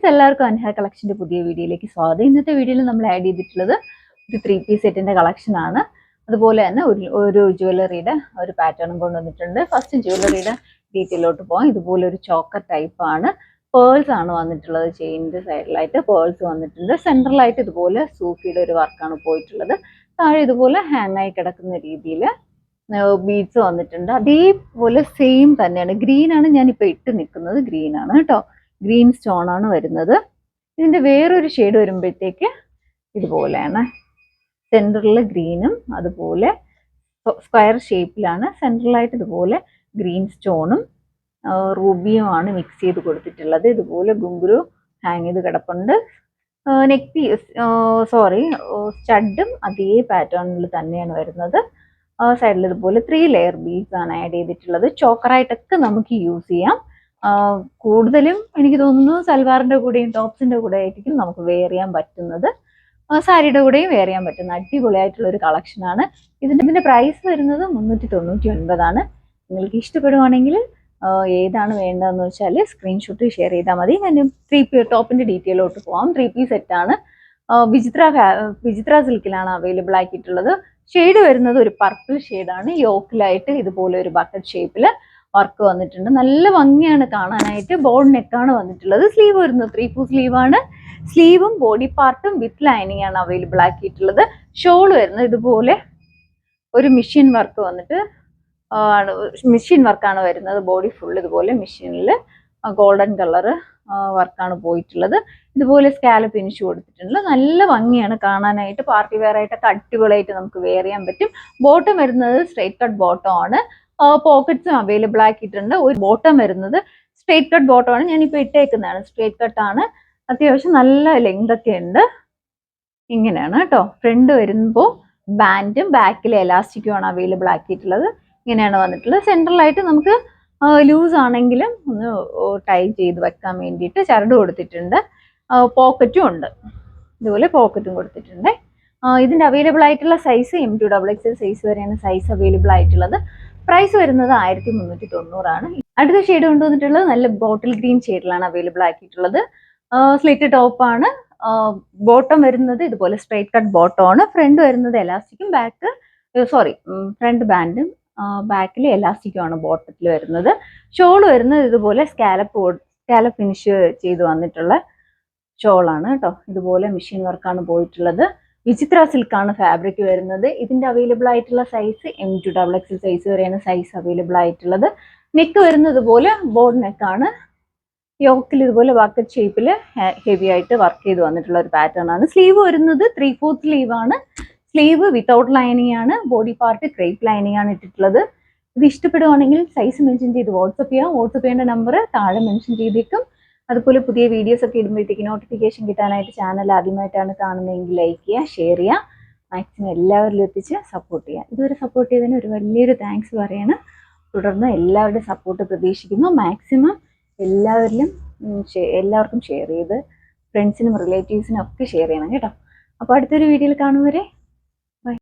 Friends എല്ലാവർക്കും അൻഹ കളക്ഷൻ്റെ പുതിയ വീഡിയോയിലേക്ക് സ്വാഗതം. ഇന്നത്തെ വീഡിയോയിൽ നമ്മൾ ആഡ് ചെയ്തിട്ടുള്ളത് ഒരു 3 പീസ് സെറ്റിൻ്റെ കളക്ഷനാണ്. അതുപോലെ തന്നെ ഒരു ജ്വല്ലറിയുടെ ഒരു പാറ്റേണും കൊണ്ടുവന്നിട്ടുണ്ട്. ഫസ്റ്റ് ജ്വല്ലറിയുടെ ഡീറ്റെയിലോട്ട് പോകാം. ഇതുപോലെ ഒരു ചോക്കർ ടൈപ്പാണ്. പേൾസ് ആണ് വന്നിട്ടുള്ളത്. ചെയിനിൻ്റെ സൈഡിലായിട്ട് പേൾസ് വന്നിട്ടുണ്ട്. സെൻട്രലായിട്ട് ഇതുപോലെ സൂഫിയുടെ ഒരു വർക്കാണ് പോയിട്ടുള്ളത്. താഴെ ഇതുപോലെ ഹാങ് ആയി കിടക്കുന്ന രീതിയിൽ ബീഡ്സ് വന്നിട്ടുണ്ട്. അതേപോലെ സെയിം തന്നെയാണ്. ഗ്രീൻ ആണ് ഞാനിപ്പോൾ ഇട്ട് നിൽക്കുന്നത്. ഗ്രീൻ ആണ് കേട്ടോ. ഗ്രീൻ സ്റ്റോൺ ആണ് വരുന്നത്. ഇതിൻ്റെ വേറൊരു ഷെയ്ഡ് വരുമ്പോഴത്തേക്ക് ഇതുപോലെയാണ്. സെൻറ്ററിൽ ഗ്രീനും അതുപോലെ സ്ക്വയർ ഷേപ്പിലാണ്. സെൻട്രലായിട്ട് ഇതുപോലെ ഗ്രീൻ സ്റ്റോണും റൂബിയും ആണ് മിക്സ് ചെയ്ത് കൊടുത്തിട്ടുള്ളത്. ഇതുപോലെ ഗുങ്കുരു ഹാങ് ചെയ്ത് കിടപ്പുണ്ട്. നെക്ക് പീസ് സ്റ്റഡും അതേ പാറ്റേണിൽ തന്നെയാണ് വരുന്നത്. സൈഡിൽ ഇതുപോലെ 3 ലെയർ ബീഡ്സ് ആണ് ആഡ് ചെയ്തിട്ടുള്ളത്. ചോക്കറായിട്ടൊക്കെ നമുക്ക് യൂസ് ചെയ്യാം. കൂടുതലും എനിക്ക് തോന്നുന്നു സൽവാറിൻ്റെ കൂടെയും ടോപ്സിൻ്റെ കൂടെ ആയിരിക്കും നമുക്ക് വെയർ ചെയ്യാൻ പറ്റുന്നത്. സാരിയുടെ കൂടെയും വെയർ ചെയ്യാൻ പറ്റുന്ന അടിപൊളിയായിട്ടുള്ള ഒരു കളക്ഷനാണ്. ഇതിൻ്റെ പ്രൈസ് വരുന്നത് 399 നിങ്ങൾക്ക് ഇഷ്ടപ്പെടുവാണെങ്കിൽ ഏതാണ് വേണ്ടതെന്ന് വെച്ചാൽ സ്ക്രീൻഷോട്ട് ഷെയർ ചെയ്താൽ മതി. ഞാൻ ടോപ്പിൻ്റെ ഡീറ്റെയിലോട്ട് പോകാം. 3 പീസ് സെറ്റാണ്. വിചിത്ര സിൽക്കിലാണ് അവൈലബിൾ ആക്കിയിട്ടുള്ളത്. ഷെയ്ഡ് വരുന്നത് ഒരു പർപ്പിൾ ഷെയ്ഡാണ്. യോക്കിലായിട്ട് ഇതുപോലെ ഒരു ബക്കറ്റ് ഷേപ്പിൽ വർക്ക് വന്നിട്ടുണ്ട്. നല്ല ഭംഗിയാണ് കാണാനായിട്ട്. ബോർഡ് നെക്കാണ് വന്നിട്ടുള്ളത്. സ്ലീവ് വരുന്നത് 3/4 സ്ലീവാണ്. സ്ലീവും ബോഡി പാർട്ടും വിത്ത് ലൈനിങ് ആണ് അവൈലബിൾ ആക്കിയിട്ടുള്ളത്. ഷോൾ വരുന്നത് ഇതുപോലെ ഒരു മെഷീൻ വർക്ക് വന്നിട്ട് മെഷീൻ വർക്കാണ് വരുന്നത്. ബോഡി ഫുൾ ഇതുപോലെ മെഷീനിൽ ഗോൾഡൻ കളർ വർക്കാണ് പോയിട്ടുള്ളത്. ഇതുപോലെ സ്കാലപ്പ് ഫിനിഷ് കൊടുത്തിട്ടുണ്ട്. നല്ല ഭംഗിയാണ് കാണാനായിട്ട്. പാർട്ടി വെയർ ആയിട്ടൊക്കെ അടിപൊളിയായിട്ട് നമുക്ക് വെയർ ചെയ്യാൻ പറ്റും. ബോട്ടം വരുന്നത് സ്ട്രൈറ്റ് കട്ട് ബോട്ടം ആണ്. പോക്കറ്റ്സും അവൈലബിൾ ആക്കിയിട്ടുണ്ട്. ഒരു ബോട്ടം വരുന്നത് സ്ട്രേറ്റ് കട്ട് ബോട്ടം ആണ്. ഞാനിപ്പോൾ ഇട്ടേക്കുന്നതാണ്. സ്ട്രേറ്റ് കട്ട് ആണ്. അത്യാവശ്യം നല്ല ലെങ്ത് ഒക്കെ ഉണ്ട്. ഇങ്ങനെയാണ് കേട്ടോ. ഫ്രണ്ട് വരുമ്പോൾ ബാൻഡും ബാക്കിൽ എലാസ്റ്റിക്കും ആണ് അവൈലബിൾ ആക്കിയിട്ടുള്ളത്. ഇങ്ങനെയാണ് വന്നിട്ടുള്ളത്. സെൻട്രലായിട്ട് നമുക്ക് ലൂസ് ആണെങ്കിലും ഒന്ന് ടൈ ചെയ്ത് വെക്കാൻ വേണ്ടിയിട്ട് ചരട് കൊടുത്തിട്ടുണ്ട്. പോക്കറ്റും ഉണ്ട്. ഇതുപോലെ പോക്കറ്റും കൊടുത്തിട്ടുണ്ട്. ഇതിൻ്റെ അവൈലബിൾ ആയിട്ടുള്ള സൈസ് M2XX സൈസ് വരെയാണ് സൈസ് അവൈലബിൾ ആയിട്ടുള്ളത്. പ്രൈസ് വരുന്നത് 1390 അടുത്ത ഷെയ്ഡ് കൊണ്ടുവന്നിട്ടുള്ളത് നല്ല ബോട്ടിൽ ഗ്രീൻ ഷെയ്ഡിലാണ് അവൈലബിൾ ആക്കിയിട്ടുള്ളത്. സ്ലിറ്റ് ടോപ്പാണ്. ബോട്ടം വരുന്നത് ഇതുപോലെ സ്ട്രൈറ്റ് കട്ട് ബോട്ടം ആണ്. ഫ്രണ്ട് വരുന്നത് എലാസ്റ്റിക്കും ഫ്രണ്ട് ബാൻഡും ബാക്കിൽ എലാസ്റ്റിക്കും ആണ് ബോട്ടത്തിൽ വരുന്നത്. ഷോൾ വരുന്നത് ഇതുപോലെ സ്കാലപ്പ് ഫിനിഷ് ചെയ്ത് വന്നിട്ടുള്ള ഷോളാണ് കേട്ടോ. ഇതുപോലെ മെഷീൻ വർക്കാണ് പോയിട്ടുള്ളത്. വിചിത്ര സിൽക്കാണ് ഫാബ്രിക് വരുന്നത്. ഇതിൻ്റെ അവൈലബിൾ ആയിട്ടുള്ള സൈസ് M2XX സൈസ് വരെയാണ് സൈസ് അവൈലബിൾ ആയിട്ടുള്ളത്. നെക്ക് വരുന്നത് ഇതുപോലെ ബോർഡ് നെക്കാണ്. യോക്കിൽ ഇതുപോലെ ബക്കറ്റ് ഷേപ്പിൽ ഹെവി ആയിട്ട് വർക്ക് ചെയ്ത് വന്നിട്ടുള്ള ഒരു പാറ്റേൺ ആണ്. സ്ലീവ് വരുന്നത് 3/4 സ്ലീവാണ്. സ്ലീവ് വിത്തൗട്ട് ലൈനിങ് ആണ്. ബോഡി പാർട്ട് ക്രേപ്പ് ലൈനിങ് ആണ് ഇട്ടിട്ടുള്ളത്. ഇത് ഇഷ്ടപ്പെടുവാണെങ്കിൽ സൈസ് മെൻഷൻ ചെയ്ത് വാട്സപ്പ് ചെയ്യാം. വാട്സപ്പ് ചെയ്യേണ്ട നമ്പർ താഴെ മെൻഷൻ ചെയ്തേക്കും. അതുപോലെ പുതിയ വീഡിയോസ് ഒക്കെ ഇടുമ്പോഴത്തേക്ക് നോട്ടിഫിക്കേഷൻ കിട്ടാനായിട്ട് ചാനൽ ആദ്യമായിട്ടാണ് കാണുന്നതെങ്കിൽ ലൈക്ക് ചെയ്യുക, ഷെയർ ചെയ്യുക, മാക്സിമം എല്ലാവരിലും എത്തിച്ച് സപ്പോർട്ട് ചെയ്യുക. ഇതുവരെ സപ്പോർട്ട് ചെയ്തതിന് ഒരു വലിയൊരു താങ്ക്സ് പറയാണ്. തുടർന്ന് എല്ലാവരുടെയും സപ്പോർട്ട് പ്രതീക്ഷിക്കുന്നു. മാക്സിമം എല്ലാവർക്കും ഷെയർ ചെയ്ത് ഫ്രണ്ട്സിനും റിലേറ്റീവ്സിനും ഒക്കെ ഷെയർ ചെയ്യണം കേട്ടോ. അപ്പോൾ അടുത്തൊരു വീഡിയോയിൽ കാണും വരെ